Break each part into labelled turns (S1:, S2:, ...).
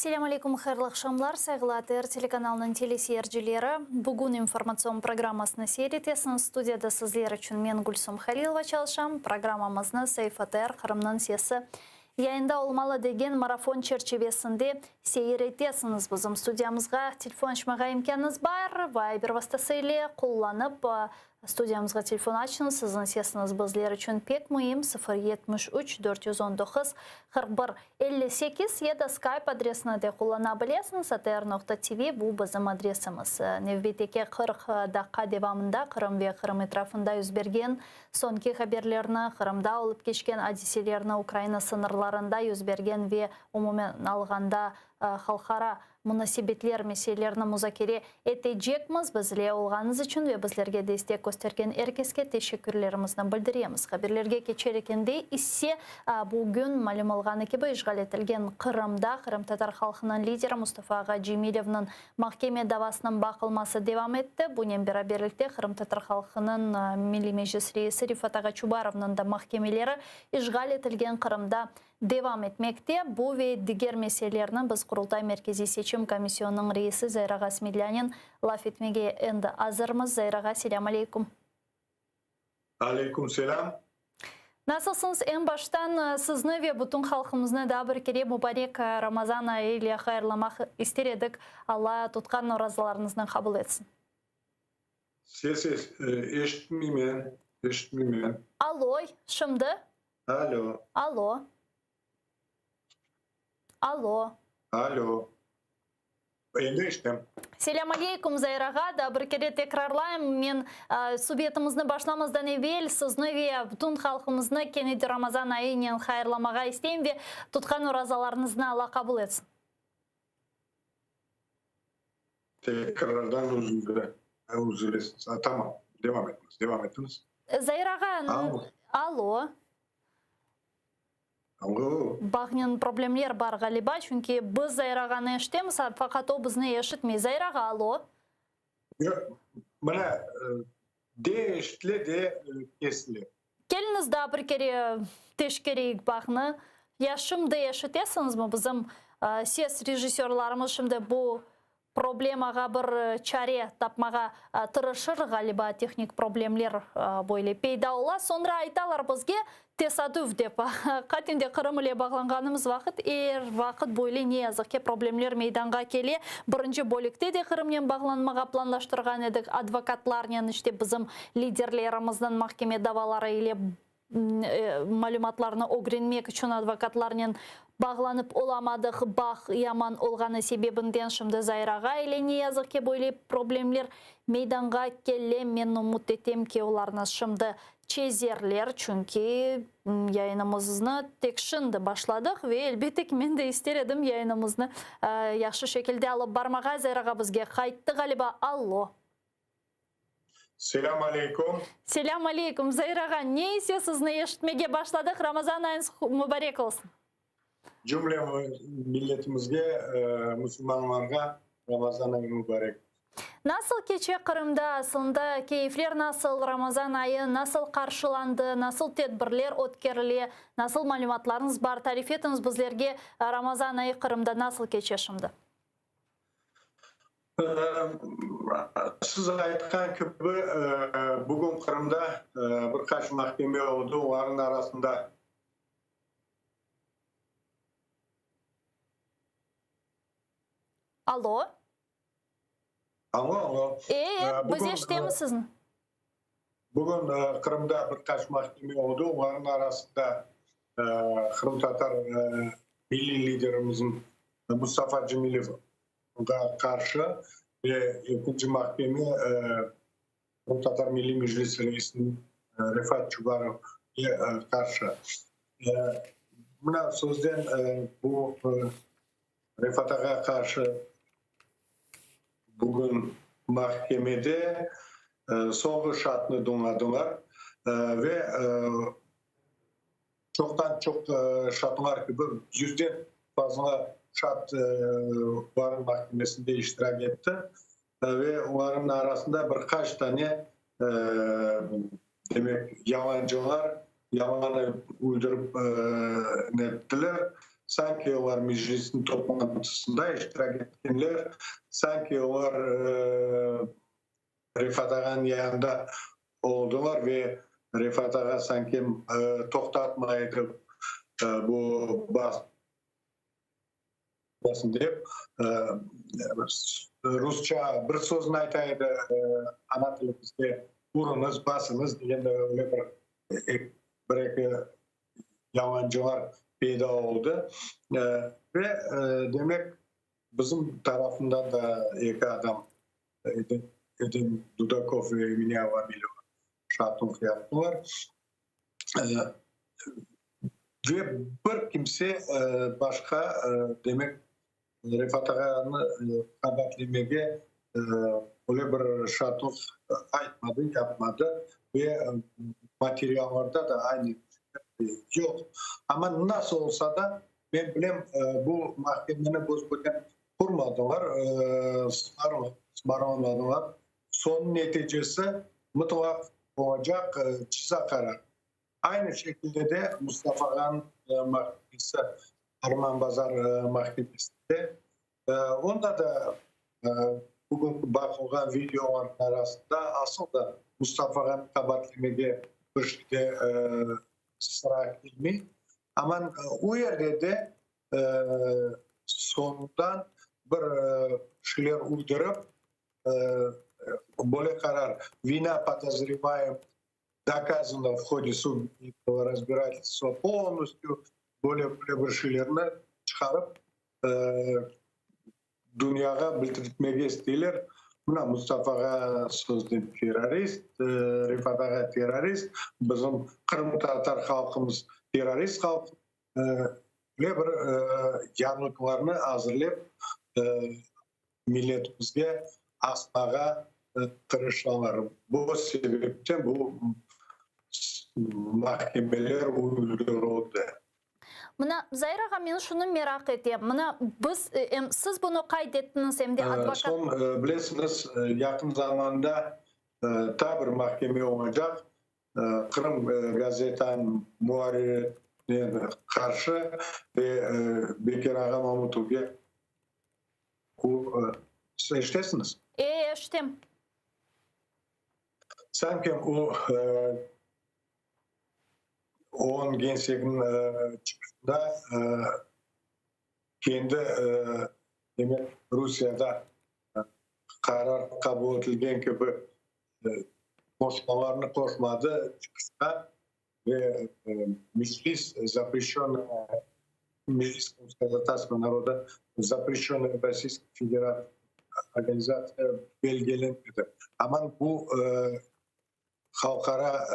S1: Selam алейкум, хайырлы акшамлар. Сайгылатыр телеканалының телесерджилері. Бүгін информацион программасына сейретесін. Студияда сізлер үшін мен Гүлсім Халилова чалшам. Программамызны Сейфатер Қырымның сесі яйында олмалы деген марафон черчевесінде сейретесіңіз. Бізім студиямызға телефон шмаға имканыңыз бар. Вайбер вастасыйле қолланып студиямызға телефон açыңыз. Сіздің сесіңіз бізлер үшін пек мұйым 073-419-41-58 еді скайп адресіне де қоллана білесіңіз. atr.tv бұл бізім адресіміз. Невбетеке 40 даққа девамында Қырым ве Қырым етрафында үзберген сонки хаберлеріні Қырымда олып кешкен адиселеріні Украина сынырларында үзберген ве умумен алғанда халқара мұнасибетлер меселеріні музакере етежекміз. Бізле олғаныз үшін ве бізлерге дестек көстерген әркеске тешекүрлерімізді білдіреміз. Хаберлерге кечерекенде иссе бүгін мәлім алғаны кебі işgal етілген Қырымда Қырым татар халқының лидері Мұстафа Аға Джемилевнің махкеме давасының бақылмасы девам етті. Бұнен бері берлікте Қырым татар халқының Милли Мejlis рейсі Рифат Аға Чубаровның да махкемелері işgal етілген Қырымда девам етмекте. Бұл ве дигер меселерінің біз Құрылтай меркези seçim комиссионның рейсі Зайраға Смилянин лаф етмеге енді азырмыз. Зайраға, селям алейкум.
S2: Алейкум селям.
S1: Насылсыңыз, ең баштан сізні ве бұтын халқымызны да бір кере Мұбарек Рамазан айылы қайырламақ істередік. Алла тұтқан оразаларыңыздан қабыл етсін.
S2: Ses eşitmeymen.
S1: Алло, шымды?
S2: Alo.
S1: Алло. Алло.
S2: Alo. Endi iştem.
S1: Селям алейкум, Зайраға, да бір кере текрарлайым. Мен субъетімізні башламыздан евел, сізні ве бұтын халқымызны кенеді Рамазан айынен қайырламаға істейм ве тұтқан оразаларыңызны Алла қабыл етсін.
S2: Tekrardan özür dileriz. Tamam. Devam ettiniz.
S1: Зайраға, алло. Бағнен проблемлер бар ғалиба, чүнке біз Зайрағаны ештеміз, фақат о бізні ешітмей. Зайраға, алло.
S2: Мына де ештілі, де кесілі.
S1: Келіңіз да бір кере тешкерейік бағны. Яшымды ешітесіңіз мұ? Бізім сес режиссерларымыз шымды бұл проблемаға бір чаре тапмаға тырышыр ғалиба техник проблемлер бойлы пейда ола. Сонра айталар бізге тесадув деп. Қатенде Қырымыле бағланғанымыз вақыт бойлы не язықке проблемлер мейданға келе. Бірінші бөлікте де Қырымнен бағланмаға планлаштырған едік. Адвокатларнен іште бізім лидерлеріміздің махкеме давалары еле малюматларны огренмек үшін адвокатларнен бағланып оламадық бақ яман олғаны себебінден шымды Зайраға елене язықке бойлы проблемлер мейданға келе мен ұмыт етем ке оларны шымды чезерлер, чүнке яйынымызны тек шынды башладық ве әлбетек мен де істередім яйынымызны яқшы шекілде алып бармаға. Зайраға бізге қайтты ғалиба. Алло.
S2: Selam aleykum.
S1: Selam aleykum. Zayraға, не есе сізні ешітмеге башладық? Рамазан айыңыз мүбарек олсын.
S2: Cümle milletimizge, Müslümanlarga Ramazan ayı mübarek.
S1: Nasıl keçе Қырымда асылында кейфлер насыл, Рамазан айы насыл қаршыланды, насыл тедбірлер өткеріле, насыл малюматларыңыз бар, тариф етіңіз бізлерге Рамазан айы Қырымда насыл keçе шымды?
S2: Siz aytkan gibi bugün Kırım'da birkaç mahkeme oldu. Onların arasında
S1: Alo.
S2: Alo.
S1: Biz eşitemiz
S2: Bugün Kırım'da birkaç mahkeme oldu. Onların arasında Kırım Tatar milli liderimizin Mustafa Cemilev'e karşı ve ikinci mahkeme Kırım Tatar Milli Meclis Reisi'nin Rifat Çubarov'a karşı. Buna sözden bu Rifat Aga'ya karşı bugün mahkemede son şartını donladılar ve çoktan çok şart var ki 100'den fazla şart varın mahkemesinde iştirak etti ve onların arasında birkaç tane demek yalancılar yalanı uydurup nettiler. sanki onlar meclisin toplantısında iştirak etkenler, sanki onlar Rifat Ağa'nın yanında oldular ve Rifat Ağa sanki toktatmaydı bu basın deyip Rusça bir sözünü aytaydı ana tilimizde urunuz, basınız degende öyle bir yalancılar peyda oldu. Ve demek bizim tarafından da iki adam Edin Dudakov ve Emine Vabilov Şatunov yaptılar. Ve bir kimse başka demek Rifat Ağa'nı kabatlemeye öyle bir Şatunov aytmadı, yapmadı ve materyallarda da aynı yok. Ama nasıl olsa da ben bileyim bu mahkemenin bozulurken kurmadılar, ısmarlamadılar. Son neticesi mutlak olacak ceza kararı. Aynı şekilde de Mustafa Ağa'nın mahkemesi, Arman Bazar mahkemesinde onda da bugün bakılan videoların arasında aslında Mustafa Ağa'nın kabatlemeye bir şeyde sıra gelmiyor. Ama o yerde de sonundan bir şeyler uydurup böyle karar вина подозреваем доказано в ходе судебного разбирательства полностью böyle bir şeylerini çıkarıp dünyaya bildirtmeye istiyorlar. Buna Mustafa Ağa sözde terörist, Rifat Ağa terörist, bizim Kırım Tatar halkımız terörist halk ve bir yanlıklarını hazırlayıp milletimizge asmağa tırışanlar. Bu sebepten bu mahkemeler uyguluyordu.
S1: Mına Zahir ağa men şunu merak eteyim. Mına siz bunu kaydettiniz hem de advokat.
S2: Son bilesiniz yakın zamanda bir mahkeme olacak. Kırım gazetanın muharririne karşı ve Bekir Ağa Mahmutov'a eşitesiniz.
S1: Eşittim.
S2: Sanki o onun gençliğinin çıkışında kendi demek Rusya'da karar kabul edilen gibi koşmalarını koşmadı çıkışta ve Meclis запрещенный Meclis Казахстанского народа запрещенная Российской Федерации organizasyon belgelenmedi. Ama bu halkara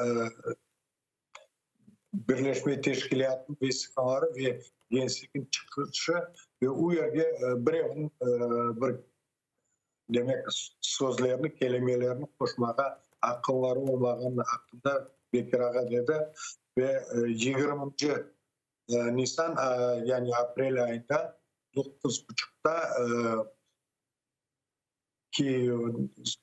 S2: Birleşme Teşkilatı vesikaları ve gençliğin çıkışı ve o yerde birevin bir demek sözlerini, kelimelerini koşmaya akılları olmağının hakkında Bekir Ağa dedi ve 20. Nisan yani April ayında 9.30'da ki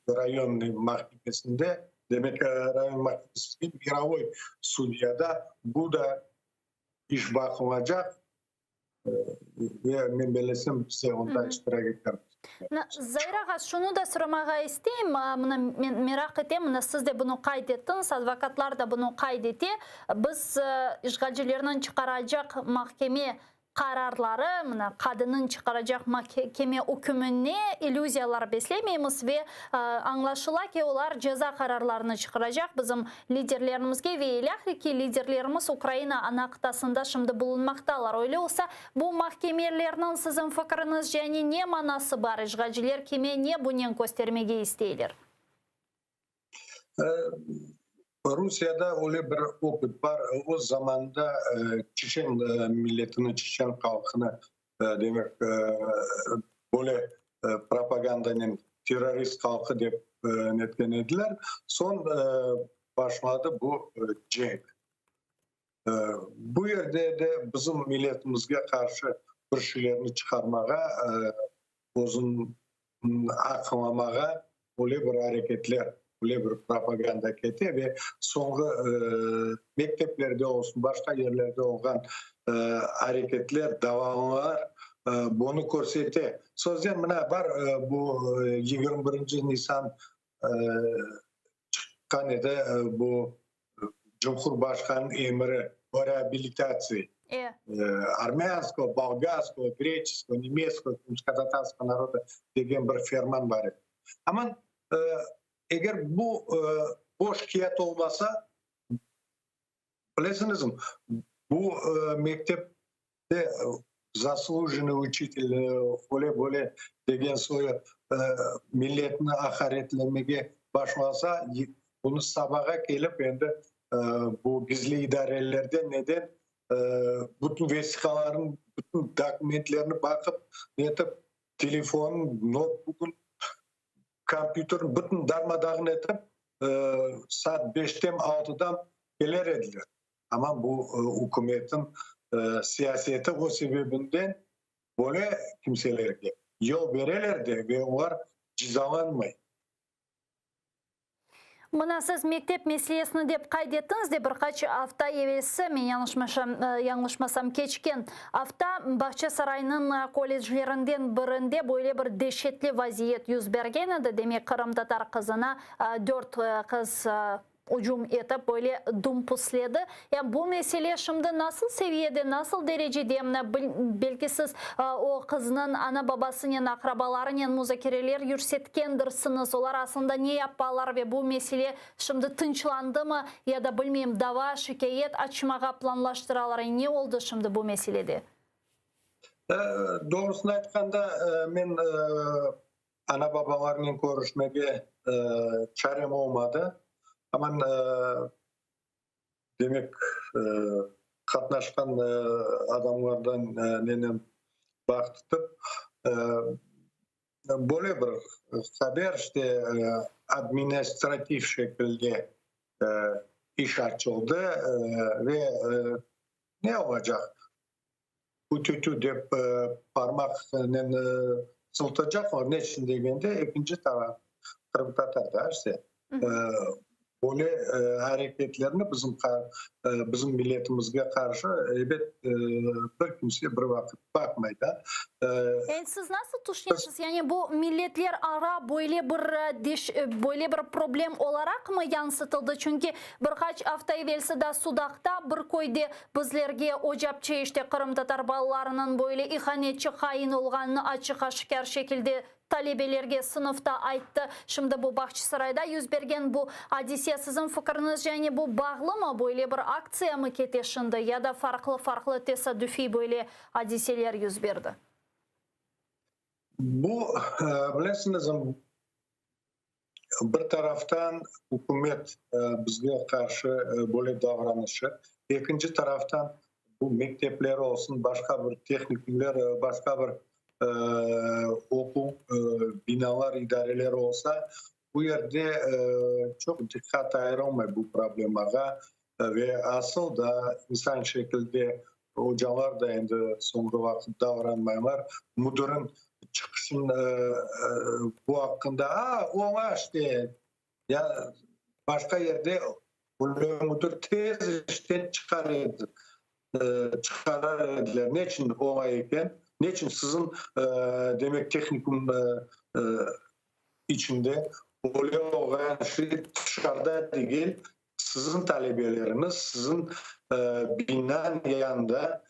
S2: rayon mahkemesinde demek rayon mahkemesinin Mировой Sudya'da bu da iş bakılacak ve ben belirtsem size onda iştirak ederim.
S1: Zahir ağa şunu da sormağa isteyeyim. Merak ettim. Siz de bunu kaydettiniz. Advokatlar da bunu kaydetti. Biz işgalcilerin çıkaracak mahkeme kararları, kadının çıkaracak mahkeme hükmünde illüziyalar beslemeyimiz ve anlaşıla ki onlar ceza kararlarını çıkaracak bizim liderlerimizge ve ilahi ki liderlerimiz Ukrayna ana kıtasında şimdi bulunmaktalar. Öyle olsa bu mahkemelerinin sizin fikriniz yani ne manası var? İşgalciler kime ne bunun göstermeye istiyorlar?
S2: Rusya'da öyle bir opet var. O zamanda Çeçen milletini, Çeçen halkını demek böyle propagandanın terörist halkı diye netlenediler. Son başladı bu cenk. Bu yerde de bizim milletimizge karşı bir şeylerini çıkarmaya, uzun akıllamaya öyle bir hareketler böyle bir propaganda keti ve soňky mekteplerde olsun, başka yerlerde olan hareketler, davamlar bunu korsete. Sözden buna var bu 21. Nisan çıkan ede bu Cumhurbaşkanı emri реабилитации армянского, болгарского, греческого, немецкого, казахстанского народа деген bir ferman var. Ama eğer bu boş kağıt olmasa, bilesiniz mi? Bu mektepte заслуженный учитель böyle деген soyu milletini hakaretlemeye başlasa, bunu sabaha gelip endi bu gizli idarelerde neden bütün vesikaların, bütün dokumentlerini bakıp, netip telefon, notebook'un, kompüterin bütün darmadağın etip saat 5'ten 6'dan gelir edilir. Ama bu hükümetin siyaseti o sebebinden böyle kimselerge yol verirlerdi ve onlar cezalanmayın.
S1: Mına siz mektep meselesini dep kaydettiniz de birkaç hafta evvelsi, men yanlışmasam keçken hafta Bahçe Sarayı'nın kolejlerinden birinde böyle bir dehşetli vaziyet yüz bergen edi. Demek Kırım Tatar kızına 4 kız ucum etip böyle dumpusledi. Yani bu mesele şimdi nasıl seviyede, nasıl derecede, belki siz o kızının ana babasının, akrabalarının müzakereler yürütkendirsiniz. Onlar aslında ne yapmalar ve bu mesele şimdi tınçlandı mı ya da bilmeyeyim dava, şikayet açmağa planlaştıralar. Ne oldu şimdi bu meselede?
S2: Doğrusunu aytkanda men ana babalarının görüşmege çarem olmadı. Ama demek katnaşkan adamlardan nenem baktıp böyle bir haber işte administratif şekilde iş açıldı ve ne olacak? Bu tütü de parmakla sıltacak var. Ne için degende ikinci taraf Kırım Tatar'da işte. Böyle hareketlerini bizim milletimizge karşı elbet bir kimse bir vakit bakmaydı.
S1: Siz nasıl düşünüyorsunuz? Yani bu milletler ara böyle bir problem olarak mı yansıtıldı? Çünkü birkaç hafta evvelsi de Sudak'ta bir koydu bizlerge o japçı işte Kırım Tatar balalarının böyle ihanetçi, hain olganını açık aşikar şekilde talebelerge sınıfta ayttı. Şimdi bu Bahçesaray'da yüz bergen bu hadise sizin fikriniz yani bu bağlı mı? Böyle bir aksiya mı keteşindi ya da farklı tesadüfi böyle hadiseler yüz berdi?
S2: Bu bilesiniz bir taraftan hükümet bizge karşı böyle davranışı, ikinci taraftan bu mektepler olsun, başka bir teknikler, başka bir okul, binalar, idareler olsa bu yerde çok dikkat ayırılmıyor bu probleme ve asıl da insan şekilde hocalar da endi soňky vakit davranmaýlar. Müdürün çıkışın bu hakkında ona işte ya başka yerde müdür tez işten çıkararlar. Ne için ona iken? Ne için sizin demek teknikum içinde olan şey dışarıda değil, sizin talebeleriniz, sizin binanın yanında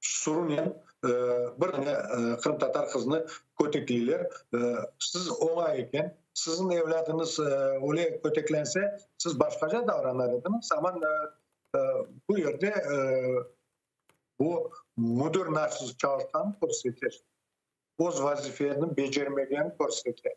S2: Surunyan bir Kırım Tatar kızını kötekliler. Siz ona iken, sizin evladınız öyle köteklense, siz başkaca davranar ediniz. Ama bu yerde bu müdür nasıl çalışan korsete. Öz vazifelerini becermegen korsete.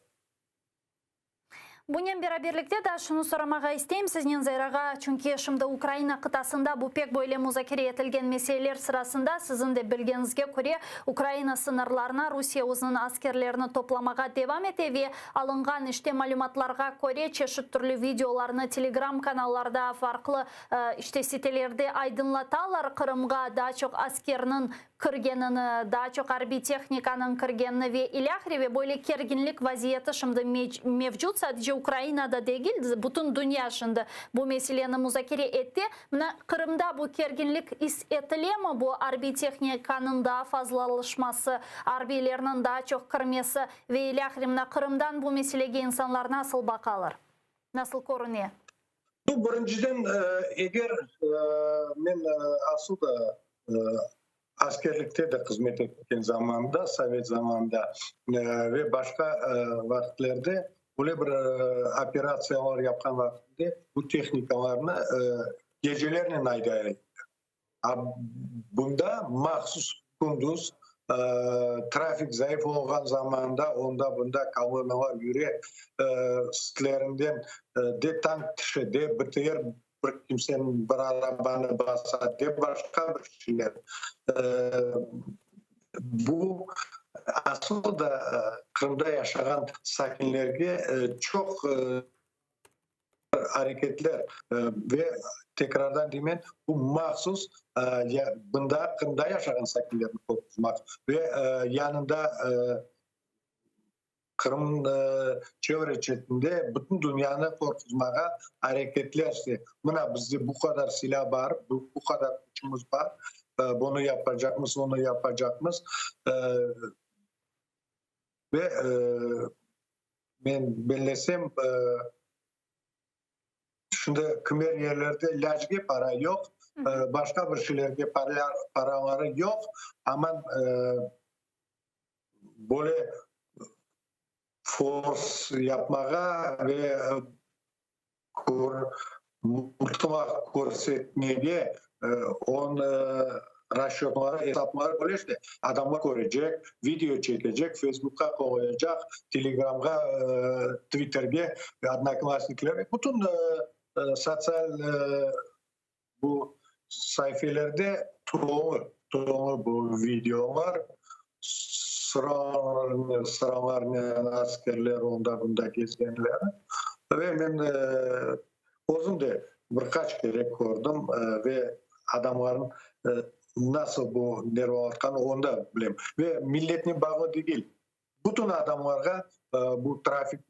S1: Bunun beraberlikte de şunu soramağa isteyim sizden Zayrağa, çünkü şimdi Ukrayna kıtasında bu pek böyle muzakere etilgen meseleler sırasında sizin de bilgenizge göre Ukrayna sınırlarına Rusya özünün askerlerini toplamağa devam ete ve alıngan işte malumatlarga göre çeşit türlü videolarını Telegram kanallarda farklı işte sitelerde aydınlatalar. Kırımga daha çok askerinin kırgenini, daha çok harbi texnikanın kırgenini ve ilahri ve böyle gerginlik vaziyeti şimdi mevcut. Sadece Ukrayna'da değil, bütün dünya şimdi bu meseleni müzakere etti. Kırım'da bu gerginlik etile mi? Bu harbi texnikanın daha fazla alışması, harbilerinin daha çok kırması ve ilahri Kırım'dan bu meselege insanlar nasıl bakalır? Nasıl korunuyor?
S2: Bu birinciden eğer men aslında askerlikte de hizmet ettiğim zamanda, Sovet zamanında ve başka vakitlerde böyle bir operasyonlar yapan vakitte bu teknikalarını gecelerine ayda. Bunda mahsus kunduz trafik zayıf olan zamanda onda bunda kamyoneler yürü üstlerinden de tank dışı de bitirir bir kimsenin bir arabanı basa de başka bir şeyler. Bu aslında Kırım'da yaşayan sakinlerge çok hareketler ve tekrardan demen bu mahsus bunda Kırım'da yaşayan sakinlerini korkutmak ve yanında Kırım çevresinde bütün dünyanı korkutmaya hareketler işte. Buna bizde bu kadar silah var, bu kadar gücümüz var. Bunu yapacakmız, onu yapacakmız. Ve ben belirlesem şimdi kümer yerlerde lacge para yok. Başka bir şeylerde paraları yok. Ama böyle force yapmaya ve mutlaka көрсетmeye on расчетları, hesapları böyle işte adamlar görecek, video çekecek, Facebook'a koyacak, Telegram'a, Twitter'e ve Одноклассниклere bütün sosyal bu sayfalarda çoğu bu videolar sıralarını askerler onda bunda gezgenler ve ben özüm de birkaç kere gördüm ve adamların nasıl bu nerv alkan onu da bileyim ve milletin bağı değil bütün adamlara bu trafik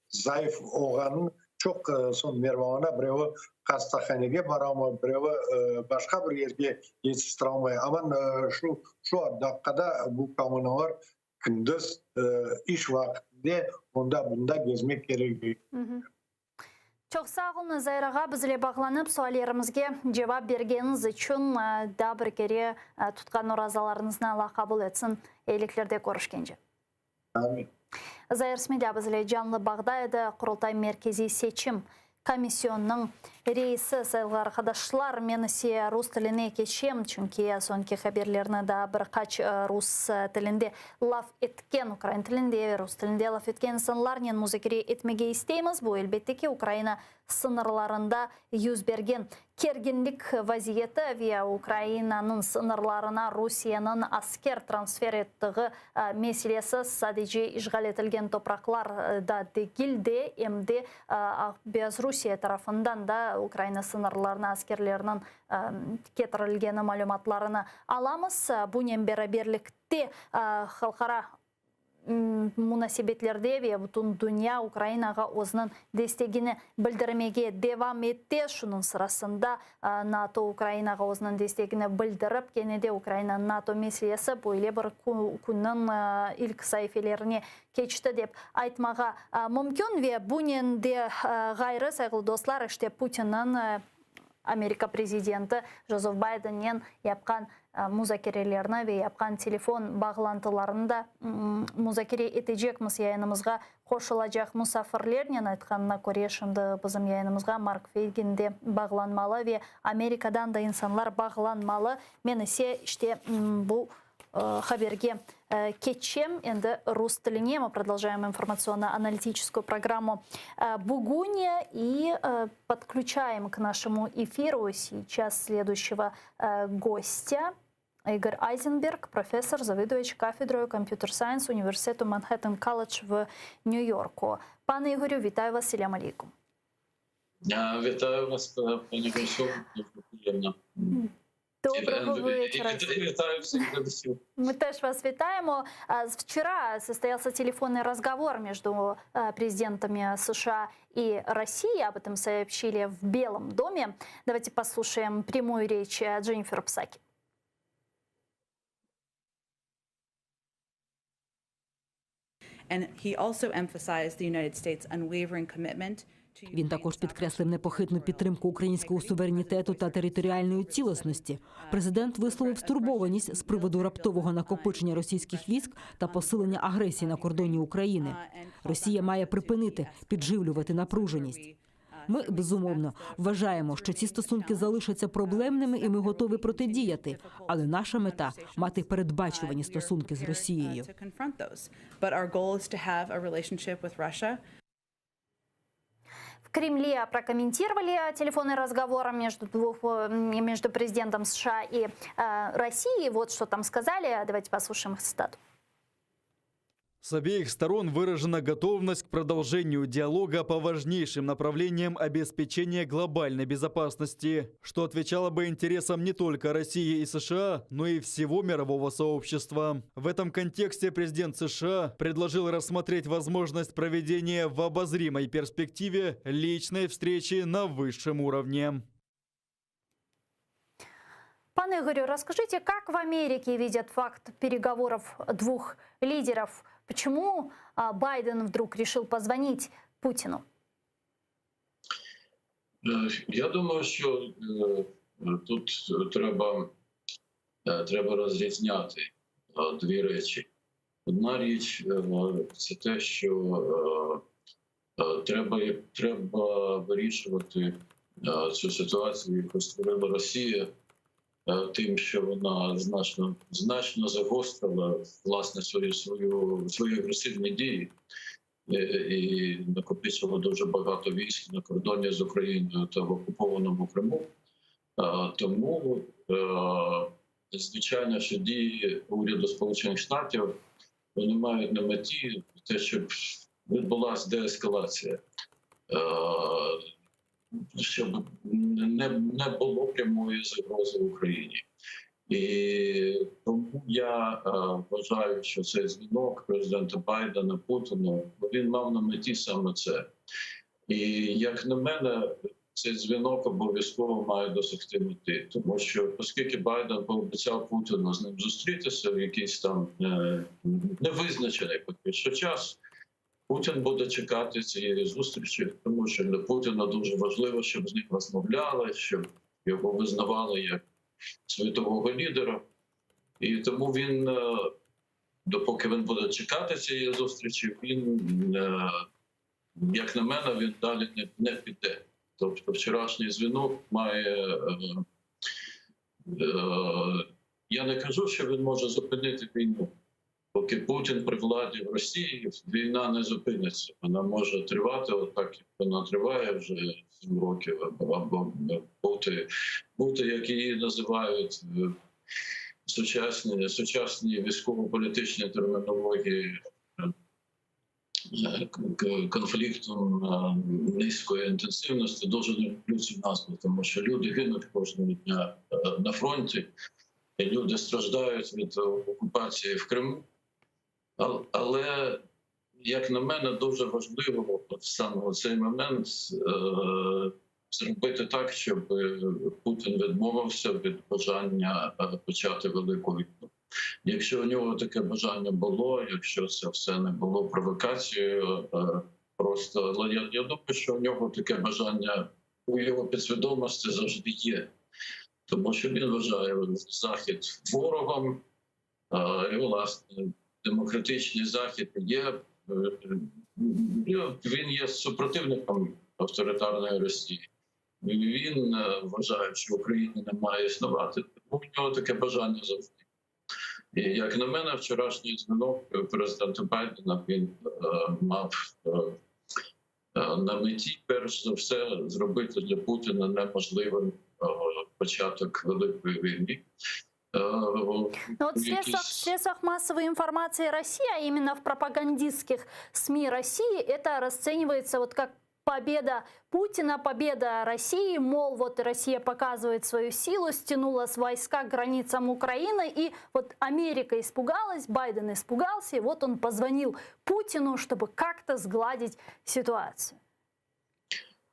S2: zayıf olanın çok son nervana brevi hastahanege baramı brevi başka bir yerge yetiştiremeye ama şu dakikada bu kamyoneler gündüz iş vaktinde onda bunda gezmek gerekiyor.
S1: Çok sağ olun Zayrağa, bizle bağlanıp suallerimizge cevap bergeniz için da bir kere tutkan orazalarınızdan Allah kabul etsin. Eyliklerde görüşkence.
S2: Amin.
S1: Zayır Smedya bizle canlı Bağday'da Kurultay Merkezi Seçim Komisyonunun reisi sayılı arkadaşlar, men ise Rus tiline geçeyim çünkü sonki haberlerine da birkaç Rus tilinde laf etken, Ukrayna tilinde ve Rus tilinde laf etken insanlarla müzakere etmege isteyimiz. Bu elbette ki Ukrayna sınırlarında yüz bergen gerginlik vaziyeti ve Ukrayna'nın sınırlarına Rusya'nın asker transfer ettiği meselesi sadece işgal edilgen topraklar da değil de hem de Beyaz Rusya tarafından da Ukrayna sınırlarına askerlerinin getirilgeni malumatlarını alamız. Bunun beraberlikte halkara münasebetlerde ve bütün dünya Ukrayna'ga özünün destegini bildirmege devam etti. Şunun sırasında NATO Ukrayna'ga özünün destegini bildirip gene de Ukrayna NATO meselesi böyle bir kunun ilk sayfalarını geçti dep aytmaga mümkün ve bunun de gayrı sayılı dostlar işte Putin'in Amerika prezidenti Joseph Biden'in yapkan müzakerelerini ve yapkan telefon bağlantılarında müzakere edecekmiz yayınımızga koşulacak misafirlerinin aytkanına göre şimdi bizim yayınımızga Mark Feygin de bağlanmalı ve Amerika'dan da insanlar bağlanmalı. Men ise işte bu хаберге кетчем, энди рус тилине. Мы продолжаем информационно-аналитическую программу «Бугуни» и подключаем к нашему эфиру сейчас следующего гостя. Игорь Айзенберг, профессор, завідувач кафедрою Computer Science університету Манхеттен Колледж в Нью-Йорку. Пане Ігорю, вітаю вас, селям алейкум.
S3: Вітаю вас, пані Гусю, дуже приємно.
S1: Доброго вечора.
S3: Вітаю всіх глядачів.
S1: Мы тоже вас витаем. Вчера состоялся телефонный разговор между президентами США и России. Об этом сообщили в Белом доме. Давайте послушаем прямую речь Дженнифер Псаки.
S4: And he also emphasized the United States' unwavering commitment to
S5: Він також підкреслив непохитну підтримку українського суверенітету та територіальної цілісності. Президент висловив стурбованість з приводу раптового накопичення російських військ та посилення агресії на кордоні України. Росія має припинити підживлювати напруженість. Ми, безумовно, вважаємо, що ці стосунки залишаться проблемними і ми готові протидіяти. Але наша мета – мати передбачувані стосунки з Росією.
S1: В Кремле прокомментировали телефонный разговор между президентом США и Россией. Вот что там сказали. Давайте послушаем их цитату.
S6: С обеих сторон выражена готовность к продолжению диалога по важнейшим направлениям обеспечения глобальной безопасности, что отвечало бы интересам не только России и США, но и всего мирового сообщества. В этом контексте президент США предложил рассмотреть возможность проведения в обозримой перспективе личной встречи на высшем уровне.
S1: Пане Игорю, расскажите, как в Америке видят факт переговоров двух лидеров? Почему Байден вдруг решил позвонить Путину?
S3: Я думаю, що тут треба розрізняти дві речі. Одна річ – це те, що треба вирішувати цю ситуацію, яку створила Росія, тим, що вона значно загострила власне свої агресивні дії і накопичила дуже багато військ на кордоні з Україною та в окупованому Криму. Тому, звичайно, що дії уряду Сполучених Штатів вони мають на меті те, щоб відбулася деескалація, щоб не було прямої загрози Україні. І тому я вважаю, що цей дзвінок президента Байдена Путіну, він мав на меті саме це. І, як на мене, цей дзвінок обов'язково має досягти мети. Тому що, оскільки Байден пообіцяв Путіну з ним зустрітися в якийсь там невизначений поки що час, Путін буде чекати цієї зустрічі, тому що для Путіна дуже важливо, щоб з ним розмовляли, щоб його визнавали як світового лідера. І тому він, допоки він буде чекати цієї зустрічі, він, як на мене, він далі не піде. Тобто вчорашній дзвінок має... Я не кажу, що він може зупинити війну. Поки Путін при владі в Росії, війна не зупиниться. Вона може тривати отак, як вона триває вже 7 років, або бути, як її називають сучасні військово-політичні термінології, конфліктом низької інтенсивності. Дуже не люблю цю назву, тому що люди гинуть кожного дня на фронті, і люди страждають від окупації в Криму. Але, як на мене, дуже важливо саме у цей момент зробити так, щоб Путін відмовився від бажання почати велику війну. Якщо у нього таке бажання було, якщо це все не було провокацією, просто, але я думаю, що у нього таке бажання у його підсвідомості завжди є. Тому що він вважає Захід ворогом, і, власне, демократичний Захід він є супротивником авторитарної Росії. Він вважає, що Україна не має існувати, тому у нього таке бажання завжди. І як на мене, вчорашній дзвінок президента Байдена, він мав на меті, перш за все, зробити для Путіна неможливим початок великої війни.
S1: Но вот в средствах массовой информации России, а именно в пропагандистских СМИ России, это расценивается вот как победа Путина, победа России, мол, вот Россия показывает свою силу, стянула войска к границам Украины, и вот Америка испугалась, Байден испугался, и вот он позвонил Путину, чтобы как-то сгладить ситуацию.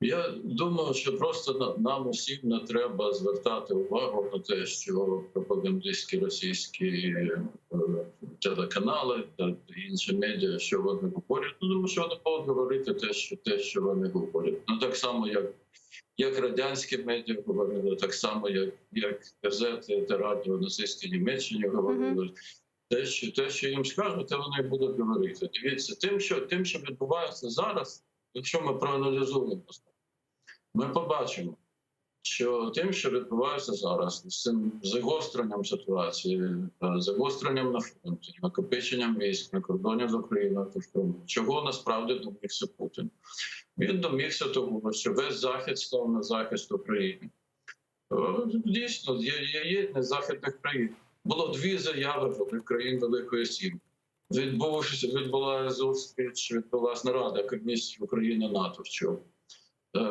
S3: Я думаю, що просто нам усім не треба звертати увагу на те, що пропагандистські російські телеканали та інші медіа, що вони говорять, тому що вони будуть говорити те, що вони говорять. Ну так само, як радянські медіа говорили, так само, як газети та радіо нацистській Німеччині говорили. Те, що їм скажуть, те вони будуть говорити. Дивіться, тим, що відбувається зараз, якщо ми проаналізуємо, ми побачимо, що тим, що відбувається зараз, з цим загостренням ситуації, загостренням на фронті, накопиченням військ на кордоні з Україною та в Криму, чого насправді домігся Путін? Він домігся того, що весь Захід став на захист України. Дійсно, є єдність західних країн. Було 2 заяви країн Великої Сімки. Відбулася зустріч, відбулася нарада Комісії Україна-НАТО вчора.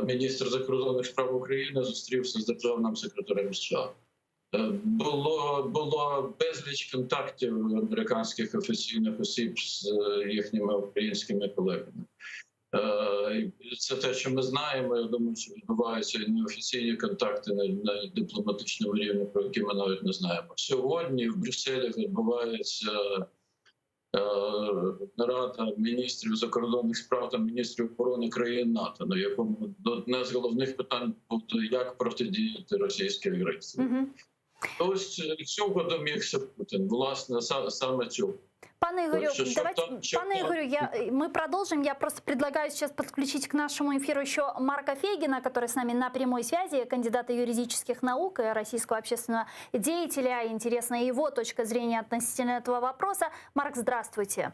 S3: Міністр закордонних справ України зустрівся з державним секретарем США. Було безліч контактів американських офіційних осіб з їхніми українськими колегами. Це те, що ми знаємо. Я думаю, що відбуваються і неофіційні контакти на дипломатичному рівні, про які ми навіть не знаємо. Сьогодні в Брюсселі відбувається нарада міністрів закордонних справ та міністрів оборони країн НАТО, на якому одне з головних питань буде, як протидіяти російській агресії. Ось цього домігся Путін, власне, саме цього.
S1: Пане Игорю, мы продолжим. Я просто предлагаю сейчас подключить к нашему эфиру еще Марка Фейгина, который с нами на прямой связи, кандидата юридических наук и российского общественного деятеля. Интересна его точка зрения относительно этого вопроса. Марк, здравствуйте.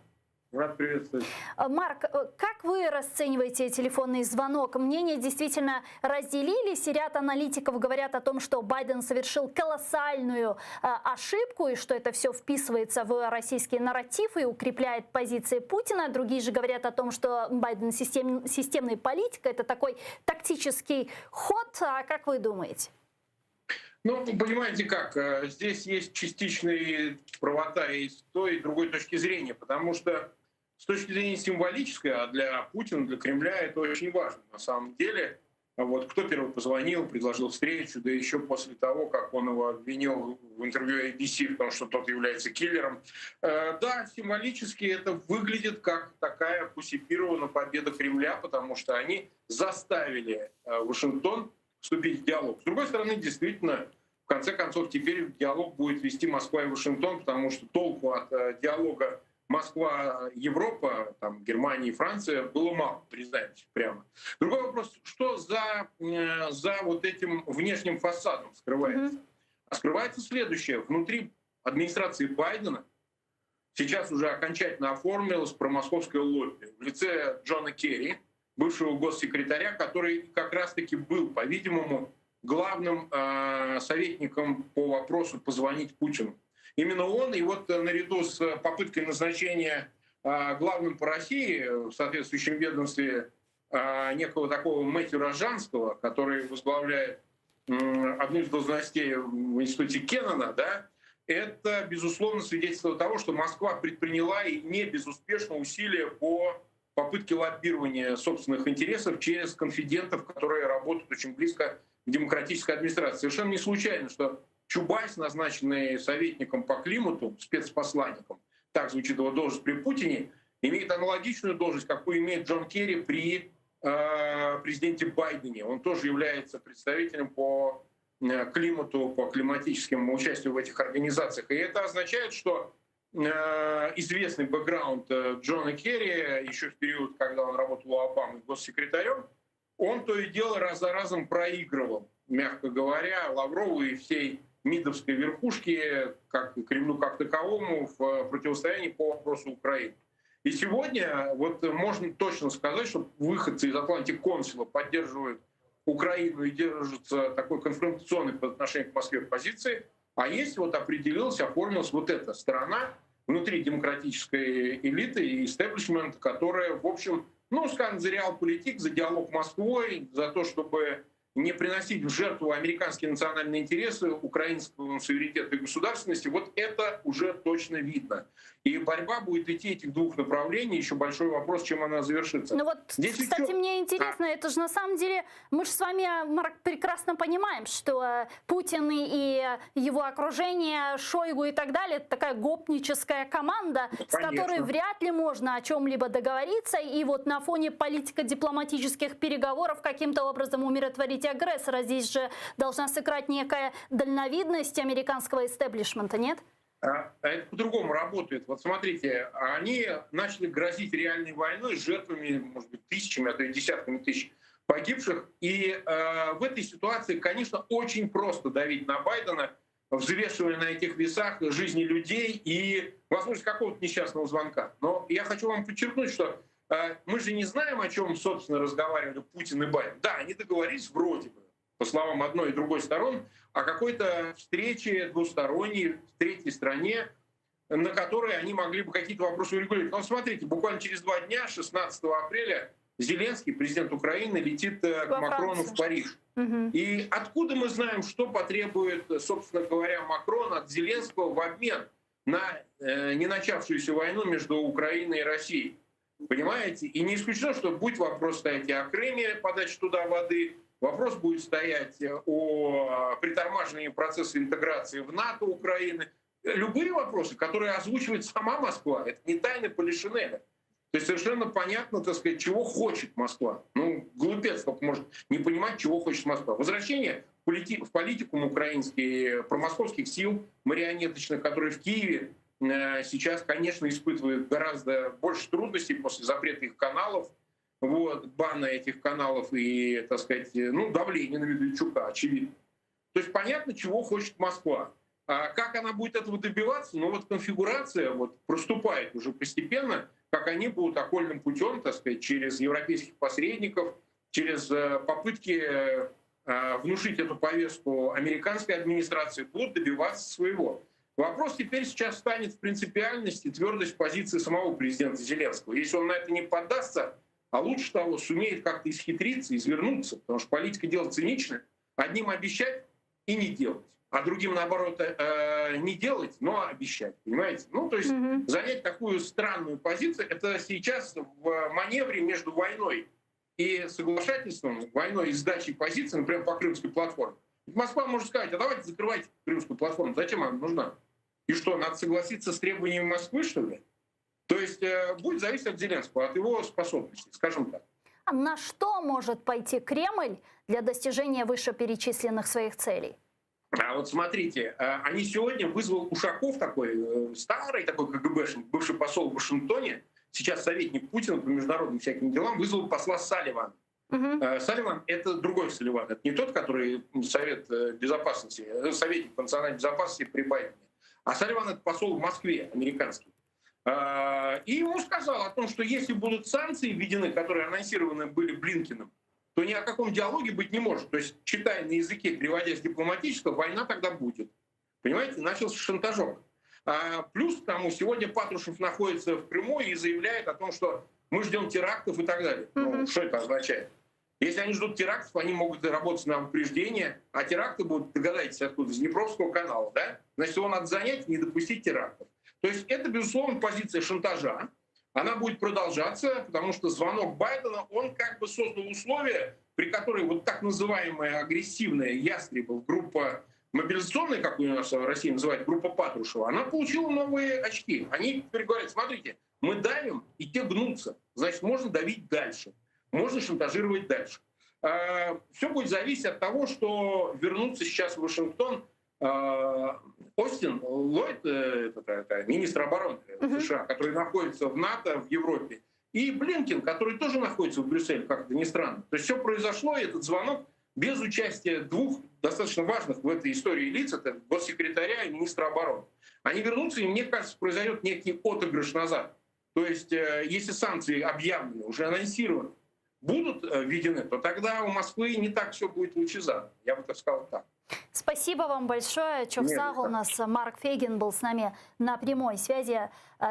S7: Рад приветствовать.
S1: Марк, как вы расцениваете телефонный звонок? Мнения действительно разделились, и ряд аналитиков говорят о том, что Байден совершил колоссальную ошибку, и что это все вписывается в российский нарратив и укрепляет позиции Путина. Другие же говорят о том, что Байден системный политик, это такой тактический ход. А как вы думаете?
S7: Ну, понимаете как, здесь есть частичная правота и с той, и другой точки зрения, потому что с точки зрения символической, а для Путина, для Кремля это очень важно на самом деле. Вот кто первый позвонил, предложил встречу, да еще после того, как он его обвинил в интервью ABC в том, что тот является киллером. Да, символически это выглядит как такая посипированная победа Кремля, потому что они заставили Вашингтон вступить в диалог. С другой стороны, действительно, в конце концов, теперь диалог будет вести Москва и Вашингтон, потому что толку от диалога Москва-Европа, там, Германия и Франция было мало, признаемся прямо. Другой вопрос, что за вот этим внешним фасадом скрывается? А скрывается следующее. Внутри администрации Байдена сейчас уже окончательно оформилось промосковское лобби в лице Джона Керри, бывшего госсекретаря, который как раз-таки был, по-видимому, главным советником по вопросу позвонить Путину. Именно он, и вот наряду с попыткой назначения главным по России в соответствующем ведомстве некого такого Мэтью Рожанского, который возглавляет одну из должностей в институте Кеннона, да, это, безусловно, свидетельство того, что Москва предприняла и не безуспешно усилия по попытке лоббирования собственных интересов через конфидентов, которые работают очень близко к демократической администрации. Совершенно не случайно, что Чубайс, назначенный советником по климату, спецпосланником, так звучит его должность при Путине, имеет аналогичную должность, какую имеет Джон Керри при президенте Байдене. Он тоже является представителем по климату, по климатическому участию в этих организациях. И это означает, что известный бэкграунд Джона Керри еще в период, когда он работал у Обамы госсекретарем, он то и дело раз за разом проигрывал, мягко говоря, Лаврову и всей МИДовской верхушки, как Кремлю как таковому, в противостоянии по вопросу Украины. И сегодня вот можно точно сказать, что выходцы из Атлантик Консула поддерживают Украину и держатся такой конфронтационной по отношению к Москве позиции, а есть вот определилась, оформилась вот эта сторона внутри демократической элиты и истеблишмента, которая, в общем, ну, скажем, за реалполитик, за диалог с Москвой, за то, чтобы не приносить в жертву американские национальные интересы, украинскому суверенитету и государственности, вот это уже точно видно. И борьба будет идти этих двух направлений. Еще большой вопрос, чем она завершится.
S1: Ну вот,
S7: Здесь
S1: кстати,
S7: еще...
S1: мне интересно, это же на самом деле, мы же с вами, Марк, прекрасно понимаем, что Путин и его окружение, Шойгу и так далее, это такая гопническая команда, с которой вряд ли можно о чем-либо договориться, и вот на фоне политико-дипломатических переговоров каким-то образом умиротворить агрессора. Здесь же должна сыграть некая дальновидность американского истеблишмента, нет?
S7: Это по-другому работает. Вот смотрите, они начали грозить реальной войной с жертвами, может быть, тысячами, а то и десятками тысяч погибших. И в этой ситуации, конечно, очень просто давить на Байдена, взвешивая на этих весах жизни людей и возможность какого-то несчастного звонка. Но я хочу вам подчеркнуть, что мы же не знаем, о чем, собственно, разговаривали Путин и Байден. Да, они договорились вроде бы, по словам одной и другой сторон, о какой-то встрече двусторонней в третьей стране, на которой они могли бы какие-то вопросы урегулировать. Но смотрите, буквально через 2 дня, 16 апреля, Зеленский, президент Украины, летит к Макрону в Париж. И откуда мы знаем, что потребует, собственно говоря, Макрон от Зеленского в обмен на не начавшуюся войну между Украиной и Россией? Понимаете? И не исключено, что будет вопрос стоять и о Крыме, подаче туда воды, вопрос будет стоять о притормаживании процесса интеграции в НАТО Украины. Любые вопросы, которые озвучивает сама Москва, это не тайна Полишинеля. То есть совершенно понятно, так сказать, чего хочет Москва. Ну, глупец только может не понимать, чего хочет Москва. Возвращение в политику украинских промосковских сил марионеточных, которые в Киеве сейчас, конечно, испытывают гораздо больше трудностей после запрета их каналов, вот, бана этих каналов и, так сказать, ну, давления на Медведчука, очевидно. То есть понятно, чего хочет Москва. А как она будет этого добиваться? Ну вот конфигурация вот проступает уже постепенно, как они будут окольным путем, так сказать, через европейских посредников, через попытки внушить эту повестку американской администрации, будут добиваться своего. Вопрос теперь сейчас станет в принципиальности, твердость позиции самого президента Зеленского. Если он на это не поддастся, а лучше того, сумеет как-то исхитриться, извернуться, потому что политика дело циничное, одним обещать и не делать, а другим, наоборот, не делать, но обещать, понимаете? Ну, то есть занять такую странную позицию, это сейчас в маневре между войной и соглашательством, войной и сдачей позиции, например, по Крымской платформе. Москва может сказать, а давайте закрывайте Крымскую платформу, зачем она нужна? И что, надо согласиться с требованиями Москвы, что ли? То есть будет зависеть от Зеленского, от его способностей, скажем так.
S1: А на что может пойти Кремль для достижения вышеперечисленных своих целей?
S7: А вот смотрите, они сегодня вызвал Ушаков, такой старый такой КГБшник, бывший посол в Вашингтоне, сейчас советник Путина по международным всяким делам, вызвал посла Салливана. Салливан — это другой Салливан, это не тот, который Совет Безопасности, советник по национальной безопасности при Байдене, а Салливан — это посол в Москве, американский. И ему сказал о том, что если будут санкции введены, которые анонсированы были Блинкеном, то ни о каком диалоге быть не может. То есть, читая на языке, переводя с дипломатического, война тогда будет. Понимаете, начался шантажом. Плюс к тому, сегодня Патрушев находится в Крыму и заявляет о том, что мы ждем терактов и так далее. Ну, что это означает? Если они ждут терактов, они могут работать на упреждение, а теракты будут, догадайтесь, откуда, из Днепровского канала, да? Значит, его надо занять, не допустить терактов. То есть это, безусловно, позиция шантажа. Она будет продолжаться, потому что звонок Байдена, он как бы создал условия, при которых вот так называемая агрессивная Ястребов группа мобилизационная, как у нас в России называют, группа Патрушева, она получила новые очки. Они теперь говорят, смотрите, мы давим, и те гнутся. Значит, можно давить дальше, можно шантажировать дальше. Все будет зависеть от того, что вернуться сейчас в Вашингтон Остин Ллойд, министр обороны США, который находится в НАТО, в Европе, и Блинкен, который тоже находится в Брюсселе, как это ни странно. То есть все произошло, и этот звонок без участия двух достаточно важных в этой истории лиц, это госсекретаря и министра обороны. Они вернутся, и мне кажется, произойдет некий отыгрыш назад. То есть, если санкции объявлены, уже анонсированы, будут введены, то тогда у Москвы не так все будет лучезарно. Я бы так сказал так.
S1: Спасибо вам большое. Чоксаг, у нас Марк Фейгин был с нами на прямой связи,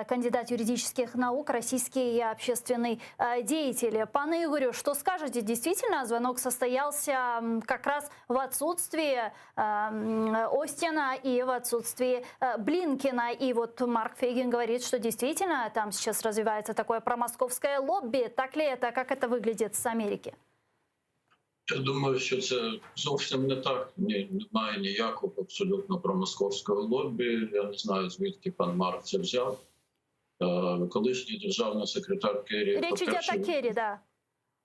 S1: кандидат юридических наук, российский общественный деятель. Пане Игорю, что скажете? Действительно, звонок состоялся как раз в отсутствии Остина и в отсутствии Блинкена. И вот Марк Фейгин говорит, что действительно там сейчас развивается такое промосковское лобби. Так ли это? Как это выглядит с Америки?
S3: Я думаю, що це зовсім не так. Немає ніякого абсолютно промосковського лобі. Я не знаю, звідки пан Марк це взяв. Колишній державний секретар Керрі...
S1: Річ йде о Керрі, да.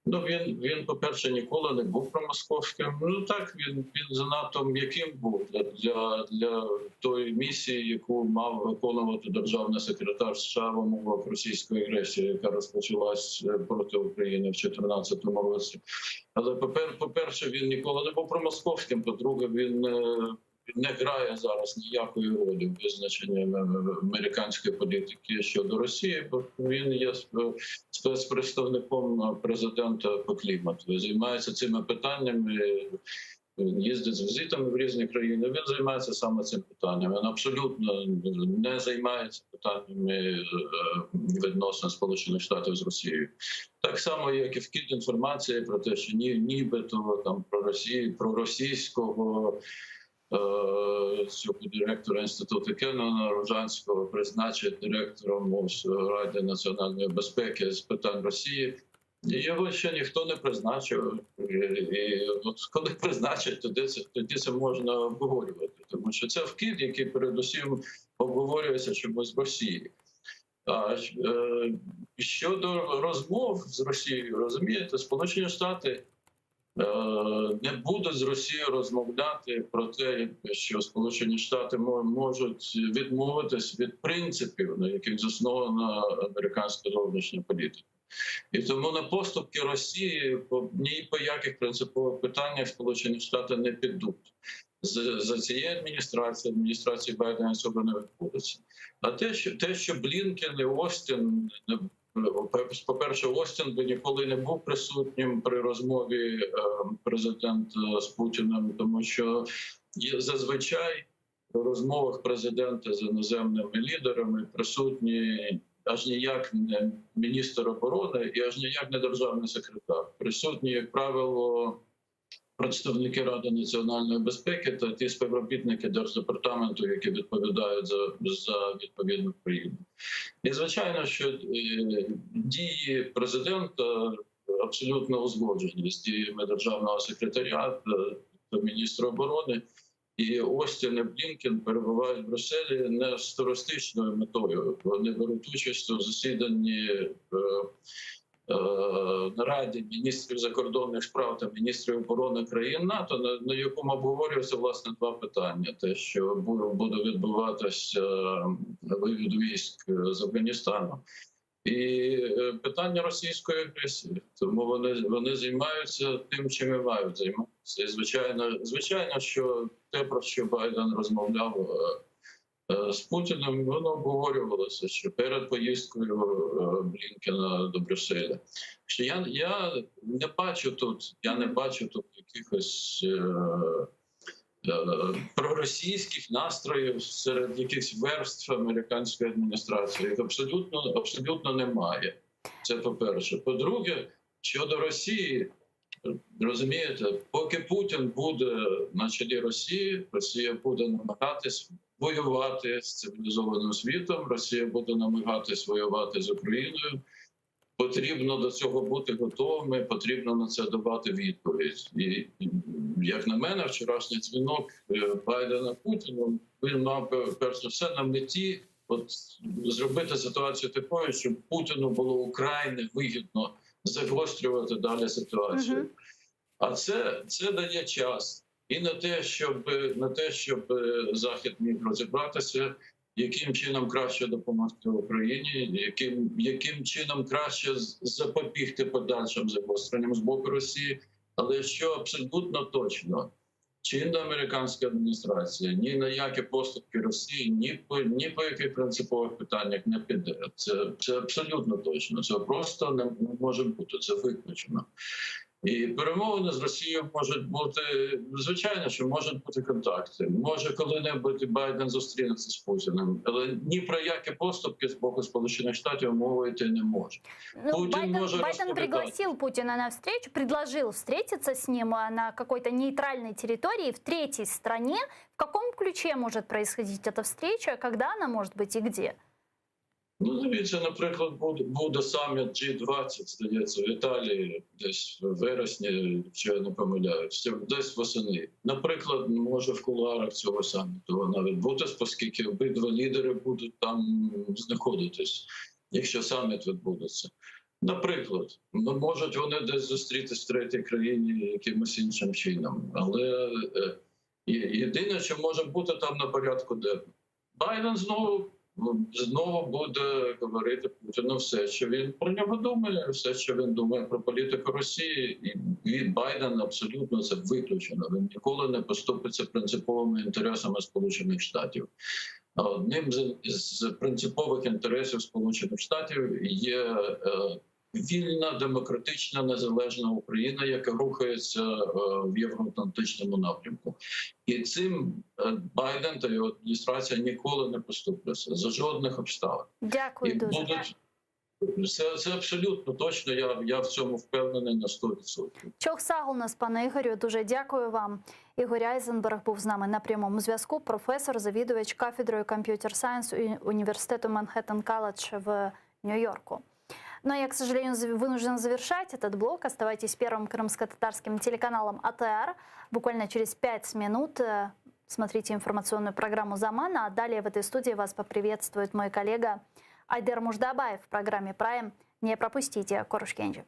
S3: Ну, він, по-перше, ніколи не був промосковським. Ну, так, він занадто м'яким був для тої місії, яку мав виконувати державний секретар США в умовах російської агресії, яка розпочалась проти України в 2014 році. Але, по-перше, він ніколи не був промосковським, по-друге, він не грає зараз ніякої ролі в визначенні американської політики щодо Росії, бо він є спецпредставником президента по клімату. Займається цими питаннями, їздить з візитами в різні країни. Він займається саме цим питанням. Він абсолютно не займається питаннями відносин Сполучених Штатів з Росією. Так само, як і вкид інформації про те, що нібито там про російського цього директора інституту Кеннона Ружанського призначить директором Ради національної безпеки з питань Росії. І його ще ніхто не призначив. І от коли призначать, тоді це можна обговорювати. Тому що це вкид, який передусім обговорюється чомусь в Росії. А щодо розмов з Росією, розумієте, Сполучені Штати не будуть з Росією розмовляти про те, що Сполучені Штати можуть відмовитись від принципів, на яких заснована американська зовнішня політика. І тому на поступки Росії ні по яких принципових питаннях Сполучені Штати не підуть. За цієї адміністрації Байдена особливо не відбудеться. А те, що Блінкен і Остін, по-перше, Остін би ніколи не був присутнім при розмові президента з Путіним, тому що зазвичай в розмовах президента з іноземними лідерами присутні аж ніяк не міністр оборони і аж ніяк не державний секретар. Присутні, як правило, представники Ради національної безпеки та ті співробітники Держдепартаменту, які відповідають за відповідну країну. І, звичайно, що дії президента абсолютно узгоджені з діями державного секретаря та міністра оборони. І Остін і Блінкен перебувають в Брюсселі не з туристичною метою. Вони беруть участь у засіданні нараді міністрів закордонних справ та міністрів оборони країн НАТО, на якому обговорюються, власне, два питання. Те, що буде відбуватися вивід військ з Афганістану, і питання російської агресії. Тому вони займаються тим, чим і мають займатися. І звичайно, що те, про що Байден розмовляв з Путіним, воно обговорювалося ще перед поїздкою Блінкена до Брюсселя. Що я не бачу тут якихось проросійських настроїв серед якихось верств американської адміністрації. Їх абсолютно немає. Це по-перше. По-друге, щодо Росії, розумієте, поки Путін буде на чолі Росії, Росія буде намагатись воювати з цивілізованим світом, Росія буде намагатись воювати з Україною. Потрібно до цього бути готовими, потрібно на це давати відповідь. І, як на мене, вчорашній дзвінок Байдена Путіну, він мав, перш за все, на меті зробити ситуацію такою, щоб Путіну було вкрай невигідно загострювати далі ситуацію. А це дає час і на те, щоб Захід міг розібратися, яким чином краще допомогти Україні, яким чином краще запобігти подальшим загостренням з боку Росії, Але що абсолютно точно, чинна американська адміністрація ні на які поступки Росії, ні по яких принципових питаннях не піде. Це абсолютно точно. Це просто не може бути, це виключено. І перемовини з Росією можуть бути, звичайно, що можуть бути контакти. Може коли-небудь Байден зустрінеться з Путіним, але ні про які поступки з боку Сполучених Штатів мови йти не може.
S1: Ну, Байден пригласил Путина на встречу, предложил встретиться с ним на какой-то нейтральной территории в третьей стране. В каком ключе может происходить эта встреча, когда она может быть и где?
S3: Ну, дивіться, наприклад, буде саміт G20, здається, в Італії десь в вересні, якщо я не помиляюсь, десь восени. Наприклад, може в кулуарах цього саміту навіть бути, оскільки обидва лідери будуть там знаходитись, якщо саміт відбудеться. Наприклад, можуть вони десь зустрітись в третій країні якимось іншим чином. Але єдине, що може бути там на порядку денному. Байден знову буде говорити Путіну все, що він про нього думає, все, що він думає про політику Росії. І від Байдена абсолютно це виключено. Він ніколи не поступиться принциповими інтересами Сполучених Штатів. Одним з принципових інтересів Сполучених Штатів є вільна, демократична, незалежна Україна, яка рухається в євроатлантичному напрямку. І цим Байден та його адміністрація ніколи не поступляться за жодних обставин.
S1: Дякую дуже.
S3: Це абсолютно точно, я в цьому впевнений на 100%.
S1: Чох Сагулнас, пане Ігорю, дуже дякую вам. Ігор Айзенберг був з нами на прямому зв'язку, професор, завідувач кафедрою Computer Science університету Манхэттен Колледж в Нью-Йорку. Но я, к сожалению, вынужден завершать этот блок. Оставайтесь первым крымско-татарским телеканалом АТР. Буквально через 5 минут смотрите информационную программу «Замана». А далее в этой студии вас поприветствует мой коллега Айдер Муждабаев в программе «Прайм». Не пропустите. Корушкенджи.